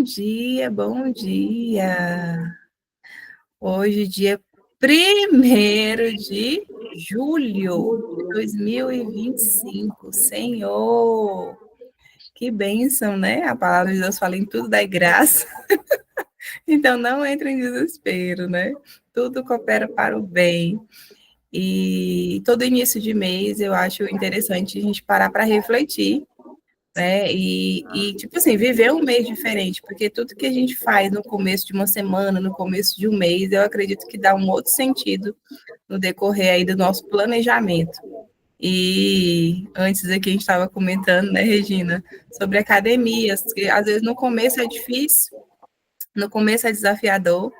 Bom dia, bom dia. Hoje, dia 1º de julho de 2025. Senhor, que bênção, né? A palavra de Deus fala em tudo dai graça. Então, não entre em desespero, né? Tudo coopera para o bem. E todo início de mês eu acho interessante a gente parar para refletir, né? Tipo assim, viver um mês diferente, porque tudo que a gente faz no começo de uma semana, no começo de um mês, eu acredito que dá um outro sentido no decorrer aí do nosso planejamento. E antes aqui a gente estava comentando, né, Regina, sobre academias, que às vezes no começo é difícil, no começo é desafiador,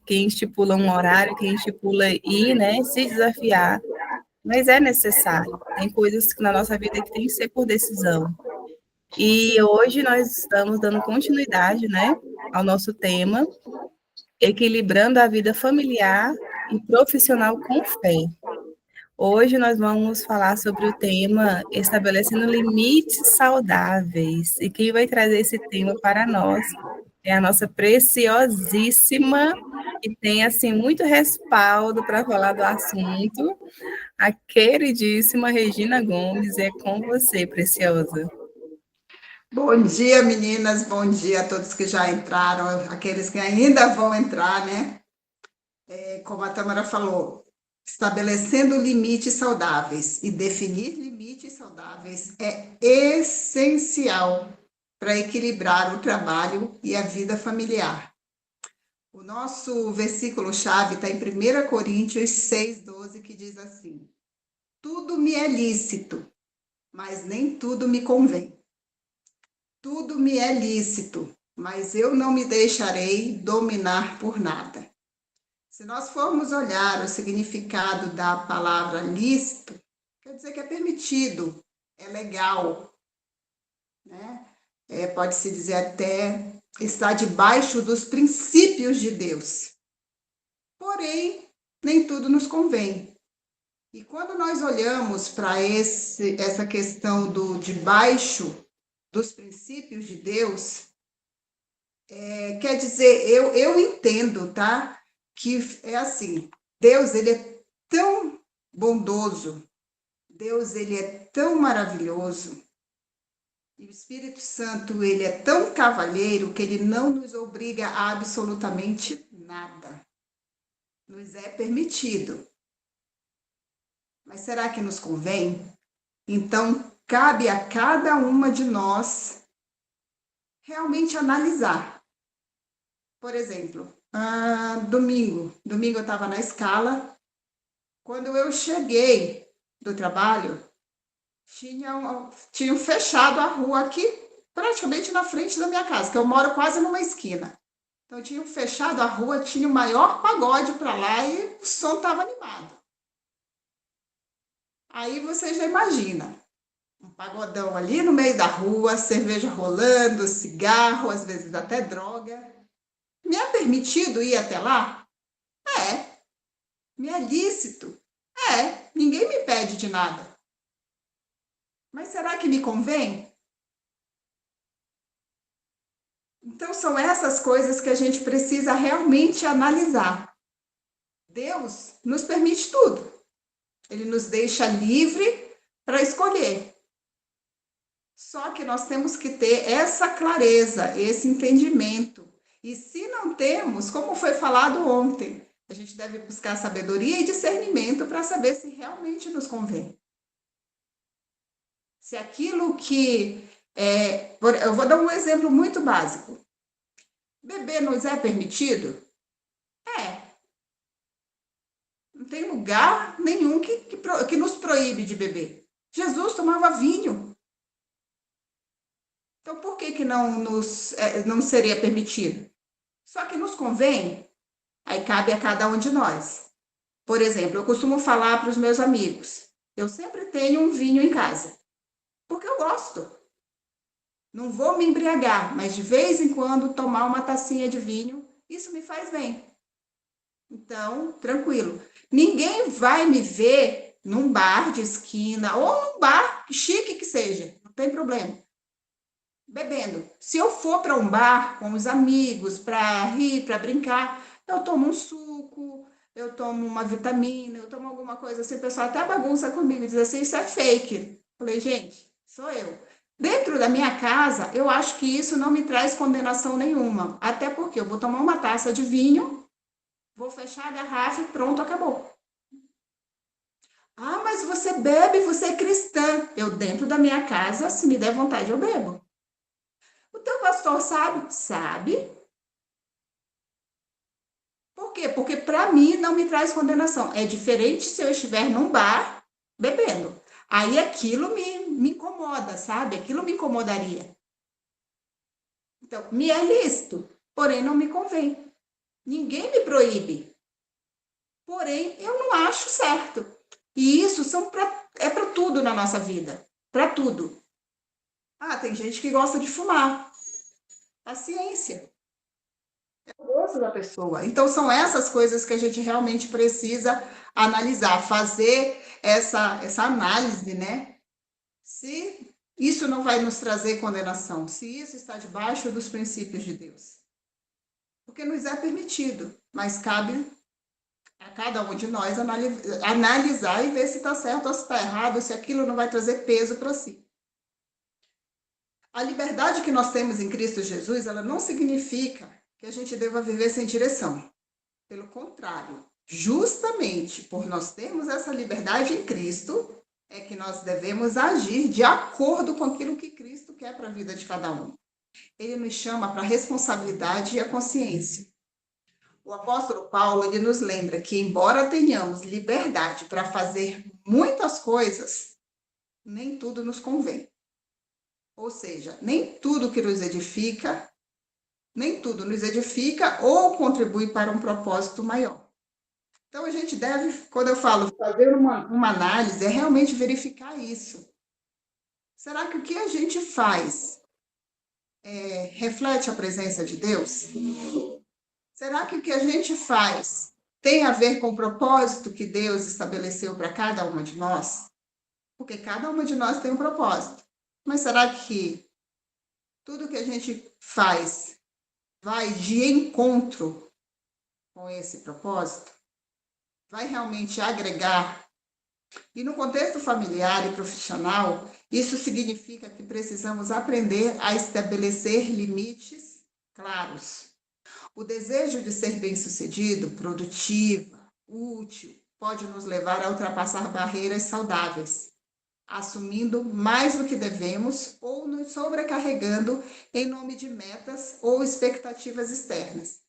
quem estipula um horário, quem estipula ir, né, se desafiar, mas é necessário. Tem coisas que na nossa vida que tem que ser por decisão. E hoje nós estamos dando continuidade, né, ao nosso tema, equilibrando a vida familiar e profissional com fé. Hoje nós vamos falar sobre o tema estabelecendo limites saudáveis. E quem vai trazer esse tema para nós é a nossa preciosíssima e tem assim muito respaldo para falar do assunto, a queridíssima Regina Gomes. É com você, preciosa. Bom dia, meninas. Bom dia a todos que já entraram, aqueles que ainda vão entrar, né? Como a Tamara falou, estabelecendo limites saudáveis e definir limites saudáveis é essencial para equilibrar o trabalho e a vida familiar. O nosso versículo-chave está em 1 Coríntios 6,12, que diz assim: tudo me é lícito, mas nem tudo me convém. Tudo me é lícito, mas eu não me deixarei dominar por nada. Se nós formos olhar o significado da palavra lícito, quer dizer que é permitido, é legal, né? Pode-se dizer até está debaixo dos princípios de Deus. Porém, nem tudo nos convém. E quando nós olhamos para essa questão do debaixo dos princípios de Deus, quer dizer, eu entendo, tá? Que é assim, Deus, ele é tão bondoso, Deus, ele é tão maravilhoso, e o Espírito Santo, ele é tão cavalheiro que ele não nos obriga a absolutamente nada. Nos é permitido. Mas será que nos convém? Então, cabe a cada uma de nós realmente analisar. Por exemplo, domingo eu estava na escala. Quando eu cheguei do trabalho, tinham fechado a rua aqui, praticamente na frente da minha casa, que eu moro quase numa esquina. Então, tinham fechado a rua, tinha o maior pagode para lá e o som estava animado. Aí você já imagina, um pagodão ali no meio da rua, cerveja rolando, cigarro, às vezes até droga. Me é permitido ir até lá? É. Me é lícito? É. Ninguém me pede de nada. Mas será que me convém? Então, são essas coisas que a gente precisa realmente analisar. Deus nos permite tudo. Ele nos deixa livre para escolher. Só que nós temos que ter essa clareza, esse entendimento. E se não temos, como foi falado ontem, a gente deve buscar sabedoria e discernimento para saber se realmente nos convém. Se aquilo que... eu vou dar um exemplo muito básico. Beber nos é permitido? É. Não tem lugar nenhum que nos proíbe de beber. Jesus tomava vinho. Então, por que não seria permitido? Só que nos convém, aí cabe a cada um de nós. Por exemplo, eu costumo falar para os meus amigos, eu sempre tenho um vinho em casa, porque eu gosto. Não vou me embriagar, mas de vez em quando tomar uma tacinha de vinho, isso me faz bem. Então, tranquilo. Ninguém vai me ver num bar de esquina ou num bar chique que seja, não tem problema. bebendo. Se eu for para um bar com os amigos, para rir, para brincar, eu tomo um suco, eu tomo uma vitamina, eu tomo alguma coisa assim. O pessoal até bagunça comigo, diz assim, isso é fake. Falei, gente, sou eu. Dentro da minha casa, eu acho que isso não me traz condenação nenhuma. Até porque eu vou tomar uma taça de vinho, vou fechar a garrafa e pronto, acabou. Ah, mas você bebe, você é cristã. Eu, dentro da minha casa, se me der vontade, eu bebo. O teu pastor sabe? Sabe. Por quê? Porque para mim não me traz condenação. É diferente se eu estiver num bar bebendo. Aí aquilo me incomoda, sabe? Aquilo me incomodaria. Então, me é lícito, porém não me convém. Ninguém me proíbe, porém eu não acho certo. E isso é para tudo na nossa vida. Para tudo. Ah, tem gente que gosta de fumar. Paciência. O gosto da pessoa. Então, são essas coisas que a gente realmente precisa analisar, fazer essa análise, né? Se isso não vai nos trazer condenação, se isso está debaixo dos princípios de Deus. Porque nos é permitido, mas cabe a cada um de nós analisar e ver se está certo ou se está errado, se aquilo não vai trazer peso para si. A liberdade que nós temos em Cristo Jesus, ela não significa que a gente deva viver sem direção. Pelo contrário, justamente por nós termos essa liberdade em Cristo, é que nós devemos agir de acordo com aquilo que Cristo quer para a vida de cada um. Ele nos chama para a responsabilidade e a consciência. O apóstolo Paulo, ele nos lembra que, embora tenhamos liberdade para fazer muitas coisas, nem tudo nos convém. Ou seja, nem tudo que nos edifica, nem tudo nos edifica ou contribui para um propósito maior. Então, a gente deve, quando eu falo fazer uma análise, é realmente verificar isso. Será que o que a gente faz reflete a presença de Deus? Será que o que a gente faz tem a ver com o propósito que Deus estabeleceu para cada uma de nós? Porque cada uma de nós tem um propósito. Mas será que tudo que a gente faz vai de encontro com esse propósito? Vai realmente agregar? E no contexto familiar e profissional, isso significa que precisamos aprender a estabelecer limites claros. O desejo de ser bem-sucedido, produtiva, útil, pode nos levar a ultrapassar barreiras saudáveis, assumindo mais do que devemos ou nos sobrecarregando em nome de metas ou expectativas externas.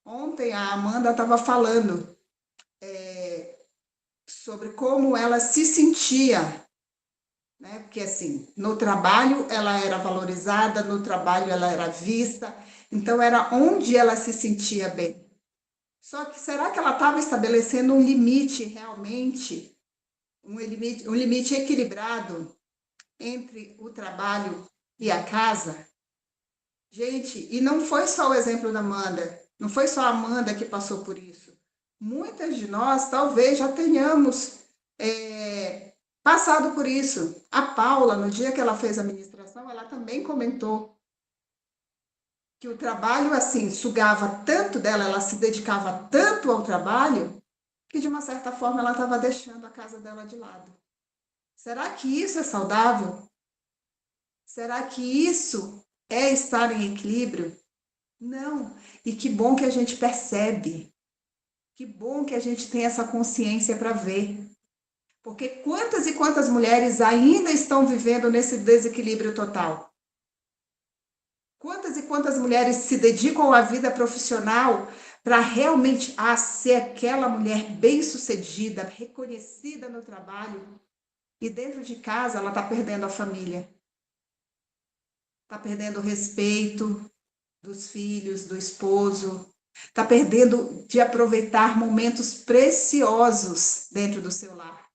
Ontem a Amanda estava falando sobre como ela se sentia, né? Porque assim, no trabalho ela era valorizada, no trabalho ela era vista, então era onde ela se sentia bem. Só que será que ela estava estabelecendo um limite realmente, um limite equilibrado entre o trabalho e a casa? Gente, e não foi só o exemplo da Amanda, não foi só a Amanda que passou por isso. Muitas de nós talvez já tenhamos passado por isso. A Paula, no dia que ela fez a ministração, ela também comentou que o trabalho, assim, sugava tanto dela, ela se dedicava tanto ao trabalho, que de uma certa forma ela estava deixando a casa dela de lado. Será que isso é saudável? Será que isso é estar em equilíbrio? Não. E que bom que a gente percebe. Que bom que a gente tem essa consciência para ver. Porque quantas e quantas mulheres ainda estão vivendo nesse desequilíbrio total? Quantas e quantas mulheres se dedicam à vida profissional para realmente ser aquela mulher bem-sucedida, reconhecida no trabalho, e dentro de casa ela está perdendo a família, está perdendo o respeito dos filhos, do esposo, está perdendo de aproveitar momentos preciosos dentro do seu lar.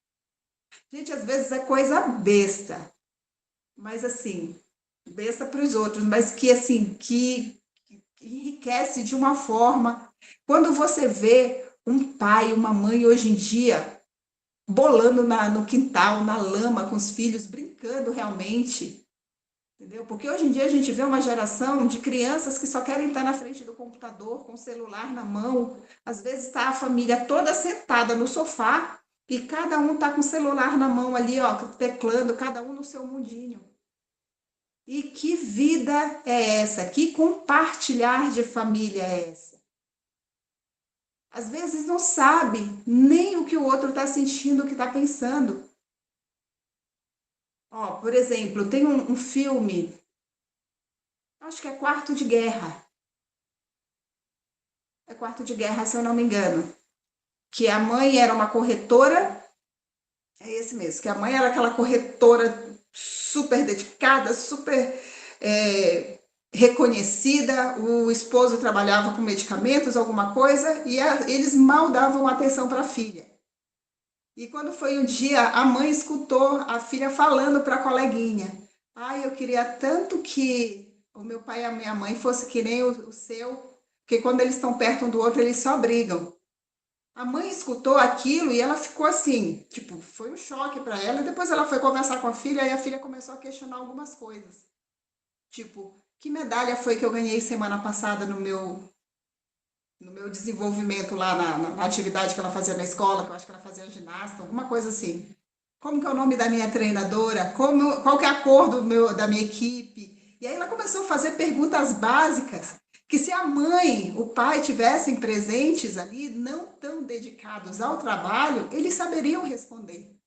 Gente, às vezes é coisa besta, mas assim, besta para os outros, mas que assim, que enriquece de uma forma. Quando você vê um pai, uma mãe hoje em dia bolando no quintal, na lama com os filhos, brincando realmente, Entendeu? Porque hoje em dia a gente vê uma geração de crianças que só querem estar na frente do computador, com o celular na mão. Às vezes está a família toda sentada no sofá e cada um está com o celular na mão ali, ó, teclando, cada um no seu mundinho. E que vida é essa? Que compartilhar de família é essa? Às vezes não sabe nem o que o outro está sentindo, o que está pensando. Ó, por exemplo, tem um filme, acho que é Quarto de Guerra. É Quarto de Guerra, se eu não me engano. Que a mãe era uma corretora, é esse mesmo, que a mãe era aquela corretora super dedicada, super reconhecida, o esposo trabalhava com medicamentos, alguma coisa, e eles mal davam atenção para a filha. E quando foi um dia, a mãe escutou a filha falando para a coleguinha: ai, eu queria tanto que o meu pai e a minha mãe fosse que nem o seu, porque quando eles estão perto um do outro, eles só brigam. A mãe escutou aquilo e ela ficou assim, tipo, foi um choque para ela. E depois ela foi conversar com a filha e a filha começou a questionar algumas coisas. Tipo, que medalha foi que eu ganhei semana passada no meu desenvolvimento lá na atividade que ela fazia na escola, que eu acho que ela fazia ginástica, alguma coisa assim. Como que é o nome da minha treinadora? Qual que é a cor da minha equipe? E aí ela começou a fazer perguntas básicas que se a mãe, o pai tivessem presentes ali, não tão dedicados ao trabalho, eles saberiam responder.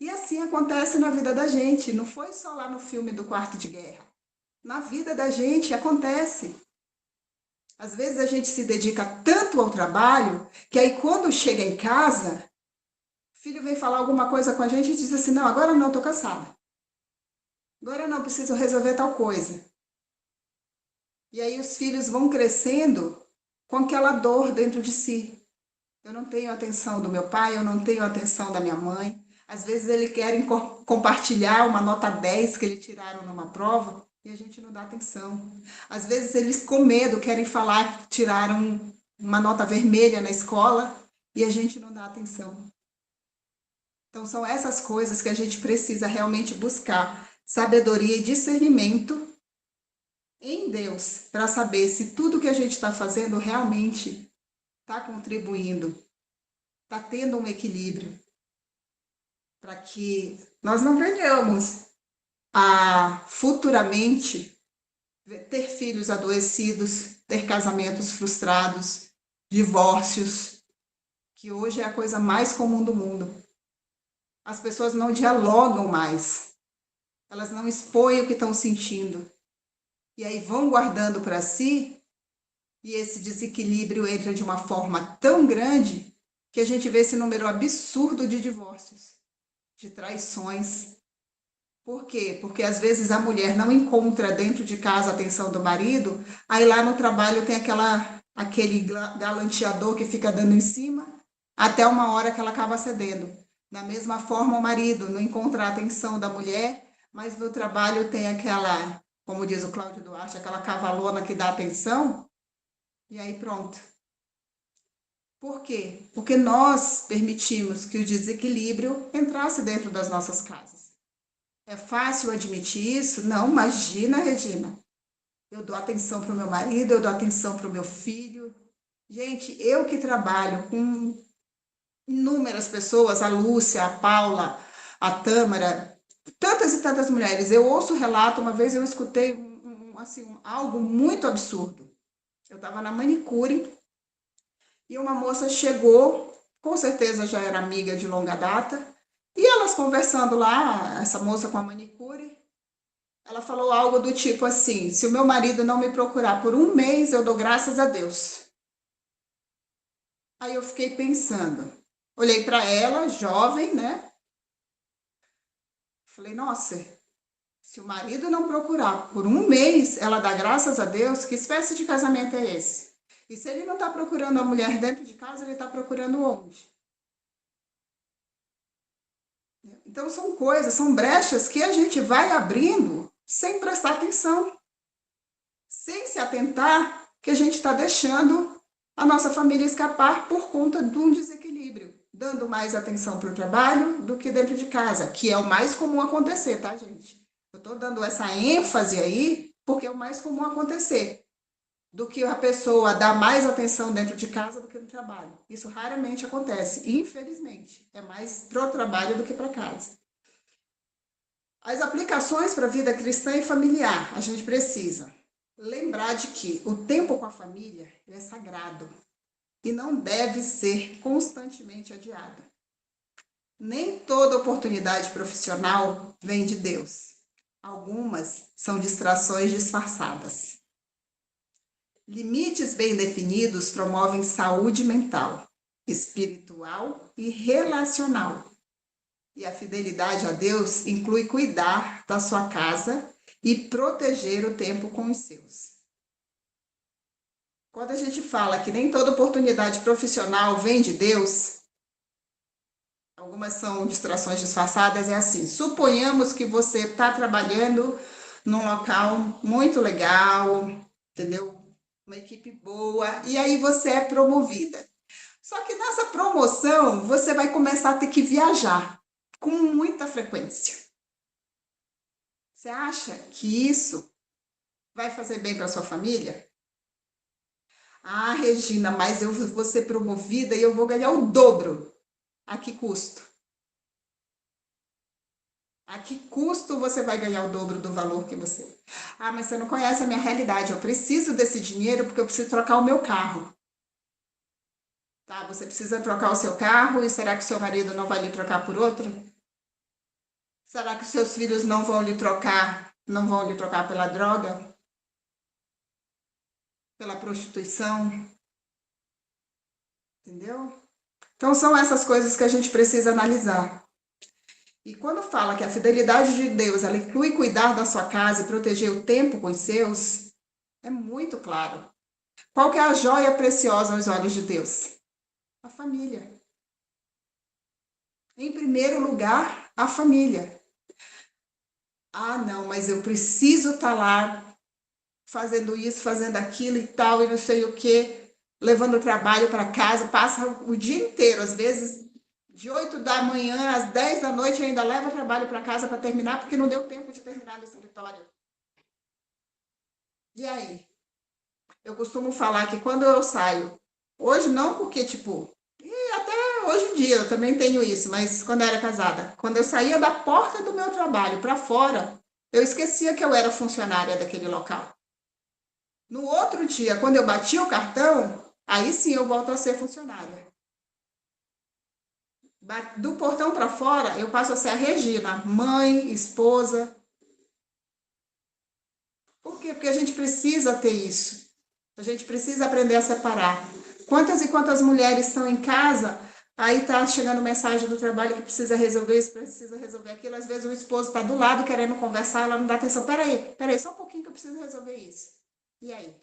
E assim acontece na vida da gente, não foi só lá no filme do Quarto de Guerra. Na vida da gente acontece. Às vezes a gente se dedica tanto ao trabalho que aí quando chega em casa, o filho vem falar alguma coisa com a gente e diz assim: não, agora não, estou cansada. Agora não, preciso resolver tal coisa. E aí os filhos vão crescendo com aquela dor dentro de si. Eu não tenho atenção do meu pai, eu não tenho atenção da minha mãe. Às vezes eles querem compartilhar uma nota 10 que eles tiraram numa prova e a gente não dá atenção. Às vezes eles com medo querem falar que tiraram uma nota vermelha na escola e a gente não dá atenção. Então são essas coisas que a gente precisa realmente buscar sabedoria e discernimento em Deus para saber se tudo que a gente está fazendo realmente está contribuindo, está tendo um equilíbrio, para que nós não venhamos a futuramente ter filhos adoecidos, ter casamentos frustrados, divórcios, que hoje é a coisa mais comum do mundo. As pessoas não dialogam mais, elas não expõem o que estão sentindo, e aí vão guardando para si, e esse desequilíbrio entra de uma forma tão grande que a gente vê esse número absurdo de divórcios, de traições. Por quê? Porque às vezes a mulher não encontra dentro de casa a atenção do marido, aí lá no trabalho tem aquele galanteador que fica dando em cima, até uma hora que ela acaba cedendo. Da mesma forma, o marido não encontra a atenção da mulher, mas no trabalho tem aquela, como diz o Cláudio Duarte, aquela cavalona que dá atenção, e aí pronto. Por quê? Porque nós permitimos que o desequilíbrio entrasse dentro das nossas casas. É fácil admitir isso? Não, imagina, Regina. Eu dou atenção para o meu marido, eu dou atenção para o meu filho. Gente, eu que trabalho com inúmeras pessoas, a Lúcia, a Paula, a Tâmara, tantas e tantas mulheres. Eu ouço relato, uma vez eu escutei assim, algo muito absurdo. Eu estava na manicure e uma moça chegou, com certeza já era amiga de longa data, e elas conversando lá, essa moça com a manicure, ela falou algo do tipo assim: se o meu marido não me procurar por um mês, eu dou graças a Deus. Aí eu fiquei pensando, olhei para ela, jovem, né? Falei, nossa, se o marido não procurar por um mês, ela dá graças a Deus, que espécie de casamento é esse? E se ele não está procurando a mulher dentro de casa, ele está procurando onde? Então são coisas, são brechas que a gente vai abrindo sem prestar atenção, sem se atentar que a gente está deixando a nossa família escapar por conta de um desequilíbrio, dando mais atenção para o trabalho do que dentro de casa, que é o mais comum acontecer, tá, gente? Eu estou dando essa ênfase aí porque é o mais comum acontecer, do que a pessoa dar mais atenção dentro de casa do que no trabalho. Isso raramente acontece, infelizmente. É mais para o trabalho do que para casa. As aplicações para a vida cristã e familiar, a gente precisa lembrar de que o tempo com a família é sagrado e não deve ser constantemente adiado. Nem toda oportunidade profissional vem de Deus. Algumas são distrações disfarçadas. Limites bem definidos promovem saúde mental, espiritual e relacional. E a fidelidade a Deus inclui cuidar da sua casa e proteger o tempo com os seus. Quando a gente fala que nem toda oportunidade profissional vem de Deus, algumas são distrações disfarçadas, é assim. Suponhamos que você está trabalhando num local muito legal, entendeu? Uma equipe boa, e aí você é promovida. Só que nessa promoção, você vai começar a ter que viajar com muita frequência. Você acha que isso vai fazer bem para sua família? Ah, Regina, mas eu vou ser promovida e eu vou ganhar o dobro. A que custo? A que custo você vai ganhar o dobro do valor que você? Ah, mas você não conhece a minha realidade. Eu preciso desse dinheiro porque eu preciso trocar o meu carro. Tá, você precisa trocar o seu carro e será que o seu marido não vai lhe trocar por outro? Será que os seus filhos não vão lhe trocar pela droga? Pela prostituição? Entendeu? Então são essas coisas que a gente precisa analisar. E quando fala que a fidelidade de Deus, ela inclui cuidar da sua casa e proteger o tempo com os seus, é muito claro. Qual que é a joia preciosa aos olhos de Deus? A família. Em primeiro lugar, a família. Ah, não, mas eu preciso estar lá fazendo isso, fazendo aquilo e tal, e não sei o quê, levando o trabalho para casa, passa o dia inteiro, às vezes de 8 da manhã às 10 da noite ainda leva o trabalho para casa para terminar, porque não deu tempo de terminar no escritório. E aí? Eu costumo falar que quando eu saio, hoje não porque, tipo, e até hoje em dia eu também tenho isso, mas quando eu era casada, quando eu saía da porta do meu trabalho para fora, eu esquecia que eu era funcionária daquele local. No outro dia, quando eu bati o cartão, aí sim eu volto a ser funcionária. Do portão para fora, eu passo a ser a Regina, mãe, esposa. Por quê? Porque a gente precisa ter isso. A gente precisa aprender a separar. Quantas e quantas mulheres estão em casa, aí tá chegando mensagem do trabalho que precisa resolver isso, precisa resolver aquilo. Às vezes o esposo está do lado querendo conversar, ela não dá atenção. Peraí, só um pouquinho que eu preciso resolver isso. E aí?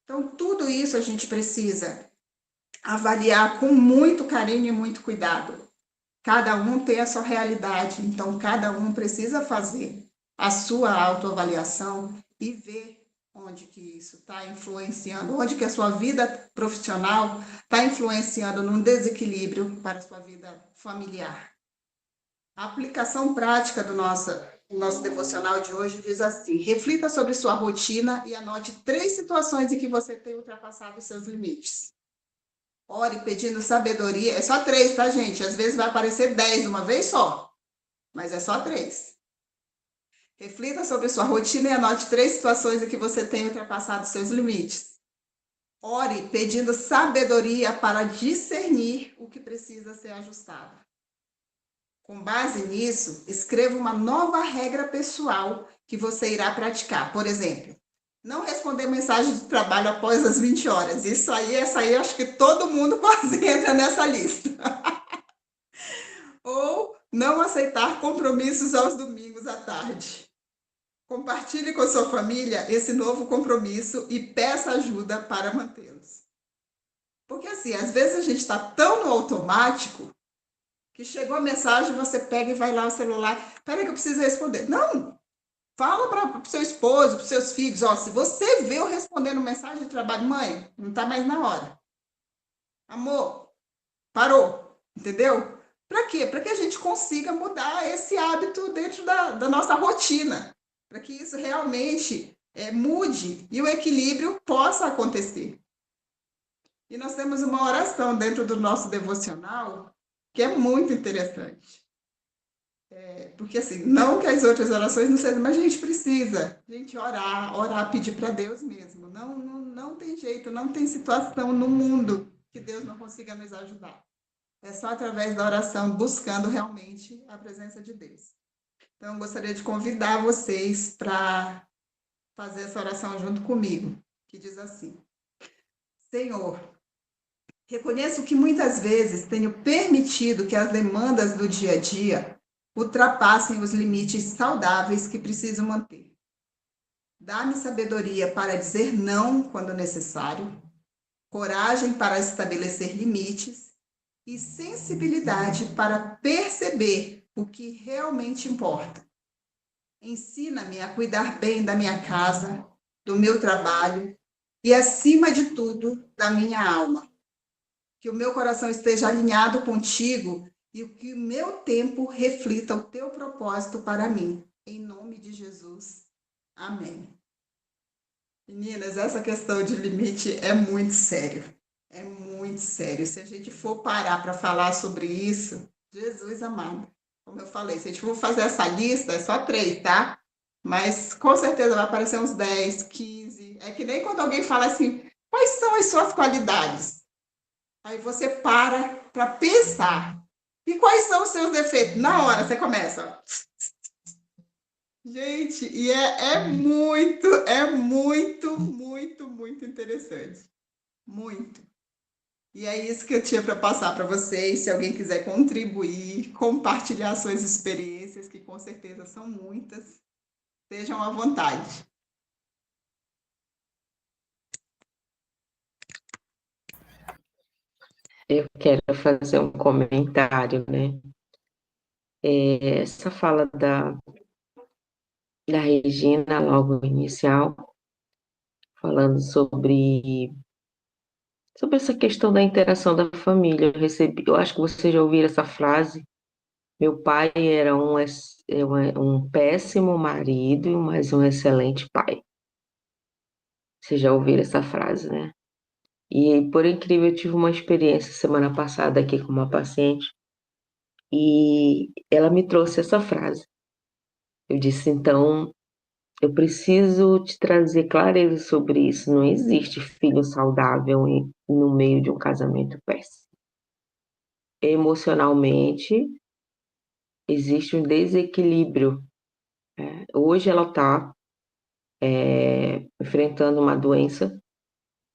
Então, tudo isso a gente precisa avaliar com muito carinho e muito cuidado. Cada um tem a sua realidade, então cada um precisa fazer a sua autoavaliação e ver onde que isso está influenciando, onde que a sua vida profissional está influenciando num desequilíbrio para a sua vida familiar. A aplicação prática do nosso devocional de hoje diz assim: reflita sobre sua rotina e anote 3 situações em que você tem ultrapassado os seus limites. Ore pedindo sabedoria. É só 3, tá, gente? Às vezes vai aparecer 10 de uma vez só, mas é só 3. Reflita sobre sua rotina e anote 3 situações em que você tem ultrapassado os seus limites. Ore pedindo sabedoria para discernir o que precisa ser ajustado. Com base nisso, escreva uma nova regra pessoal que você irá praticar. Por exemplo, não responder mensagem de trabalho após as 20 horas. Essa aí, acho que todo mundo quase entra nessa lista. Ou não aceitar compromissos aos domingos à tarde. Compartilhe com sua família esse novo compromisso e peça ajuda para mantê-los. Porque assim, às vezes a gente está tão no automático que chegou a mensagem, você pega e vai lá no celular. Peraí que eu preciso responder. Não! Fala para o seu esposo, para os seus filhos, ó, se você vê eu respondendo mensagem de trabalho, mãe, não está mais na hora. Amor, parou, entendeu? Para quê? Para que a gente consiga mudar esse hábito dentro da nossa rotina, para que isso realmente mude e o equilíbrio possa acontecer. E nós temos uma oração dentro do nosso devocional que é muito interessante. Porque assim, não que as outras orações não sejam, mas a gente precisa, orar, pedir para Deus mesmo. Não tem jeito, não tem situação no mundo que Deus não consiga nos ajudar. É só através da oração, buscando realmente a presença de Deus. Então, eu gostaria de convidar vocês para fazer essa oração junto comigo, que diz assim: Senhor, reconheço que muitas vezes tenho permitido que as demandas do dia a dia ultrapassem os limites saudáveis que preciso manter. Dá-me sabedoria para dizer não quando necessário, coragem para estabelecer limites e sensibilidade para perceber o que realmente importa. Ensina-me a cuidar bem da minha casa, do meu trabalho e, acima de tudo, da minha alma. Que o meu coração esteja alinhado contigo e que o meu tempo reflita o teu propósito para mim. Em nome de Jesus. Amém. Meninas, essa questão de limite é muito sério. É muito sério. Se a gente for parar para falar sobre isso, Jesus amado. Como eu falei, se a gente for fazer essa lista, é só 3, tá? Mas com certeza vai aparecer uns 10, 15. É que nem quando alguém fala assim, quais são as suas qualidades? Aí você para pensar. E quais são os seus defeitos? Na hora você começa. Ó. Gente, e muito interessante. Muito. E é isso que eu tinha para passar para vocês. Se alguém quiser contribuir, compartilhar suas experiências, que com certeza são muitas, sejam à vontade. Eu quero fazer um comentário, né? Essa fala da Regina, logo inicial, falando sobre essa questão da interação da família. Eu acho que vocês já ouviram essa frase. Meu pai era um péssimo marido, mas um excelente pai. Vocês já ouviram essa frase, né? E, por incrível, eu tive uma experiência semana passada aqui com uma paciente e ela me trouxe essa frase. Eu disse, então, eu preciso te trazer clareza sobre isso. Não existe filho saudável no meio de um casamento péssimo. Emocionalmente, existe um desequilíbrio. Hoje ela está enfrentando uma doença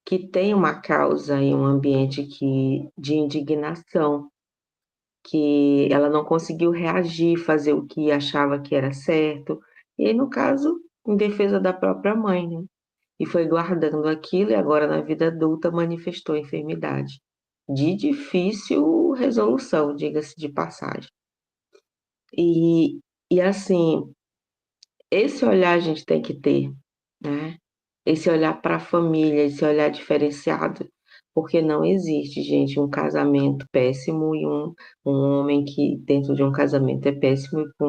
que tem uma causa em um ambiente de indignação, que ela não conseguiu reagir, fazer o que achava que era certo, e no caso, em defesa da própria mãe, né? E foi guardando aquilo e agora na vida adulta manifestou a enfermidade. De difícil resolução, diga-se de passagem. E assim, esse olhar a gente tem que ter, né? Esse olhar para a família, esse olhar diferenciado, porque não existe, gente, um casamento péssimo e um homem que dentro de um casamento é péssimo e para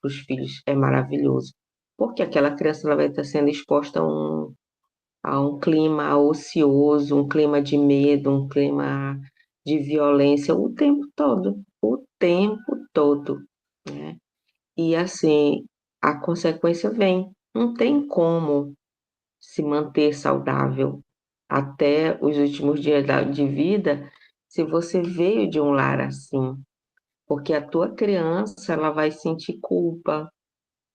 os filhos é maravilhoso. Porque aquela criança ela vai estar sendo exposta a um clima ocioso, um clima de medo, um clima de violência o tempo todo, né? E assim, a consequência vem. Não tem como se manter saudável até os últimos dias de vida se você veio de um lar assim, porque a tua criança ela vai sentir culpa,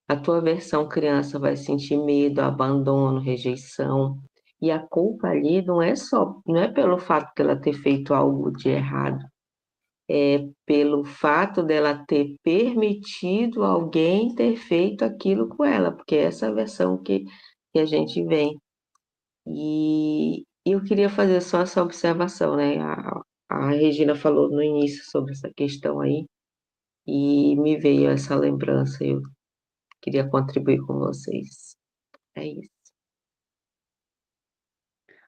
a tua versão criança vai sentir medo, abandono, rejeição. E a culpa ali não é pelo fato dela ter feito algo de errado, é pelo fato dela ter permitido alguém ter feito aquilo com ela, porque é essa versão que a gente vem. E eu queria fazer só essa observação, né? A Regina falou no início sobre essa questão aí, e me veio essa lembrança, eu queria contribuir com vocês. É isso.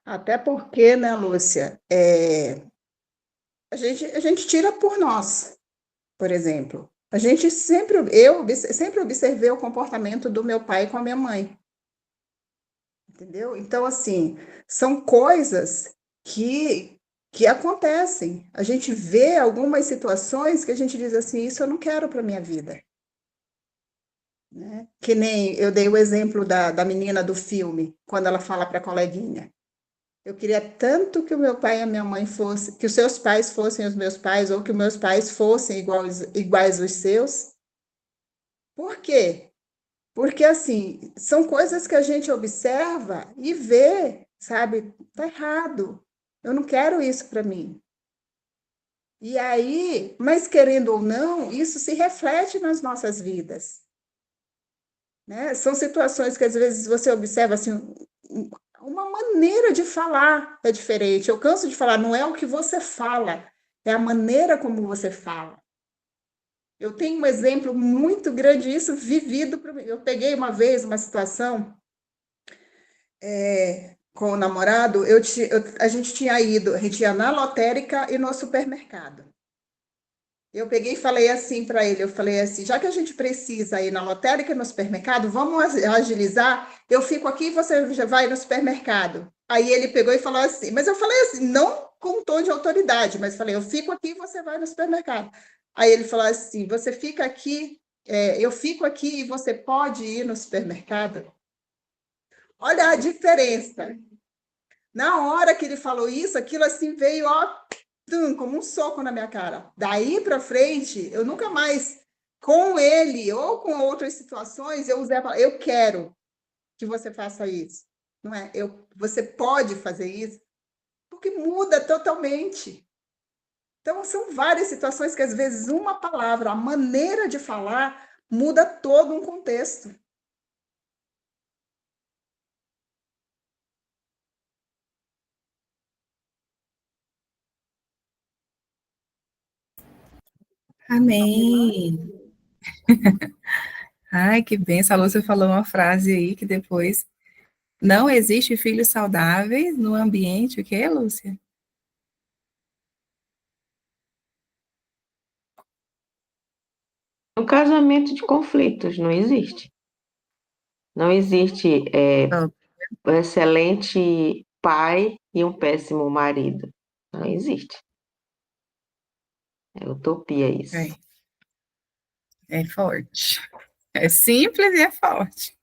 Até porque, né, Lúcia, a gente tira por nós. por exemplo. Eu sempre observei o comportamento do meu pai com a minha mãe. Entendeu? Então, assim, são coisas que acontecem. A gente vê algumas situações que a gente diz assim, isso eu não quero para minha vida. Né? Que nem eu dei o exemplo da menina do filme, quando ela fala para a coleguinha. Eu queria tanto que o meu pai e a minha mãe fossem, que os seus pais fossem os meus pais, ou que os meus pais fossem iguais aos seus. Por quê? Porque, assim, são coisas que a gente observa e vê, sabe? Tá errado. Eu não quero isso para mim. E aí, mas querendo ou não, isso se reflete nas nossas vidas. Né? São situações que às vezes você observa assim, uma maneira de falar é diferente. Eu canso de falar, não é o que você fala, é a maneira como você fala. Eu tenho um exemplo muito grande disso vivido para mim. Eu peguei uma vez uma situação com o namorado, a gente tinha ido, a gente ia na lotérica e no supermercado. Eu peguei e falei assim para ele, eu falei assim, já que a gente precisa ir na lotérica e no supermercado, vamos agilizar, eu fico aqui e você já vai no supermercado. Aí ele pegou e falou assim, mas eu falei assim, não com um tom de autoridade, mas falei, eu fico aqui e você vai no supermercado. Aí ele falou assim, você fica aqui, eu fico aqui e você pode ir no supermercado? Olha a diferença. Na hora que ele falou isso, aquilo assim veio, ó, como um soco na minha cara. Daí para frente, eu nunca mais, com ele ou com outras situações, eu usei a palavra, eu quero que você faça isso. Não é? Você pode fazer isso, porque muda totalmente. Então, são várias situações que, às vezes, uma palavra, a maneira de falar, muda todo um contexto. Amém. Ai, que benção. A Lúcia falou uma frase aí que depois não existe filhos saudáveis no ambiente, o que, Lúcia? Um casamento de conflitos não existe. Não existe um excelente pai e um péssimo marido. Não existe. É utopia isso. É forte. É simples e é forte.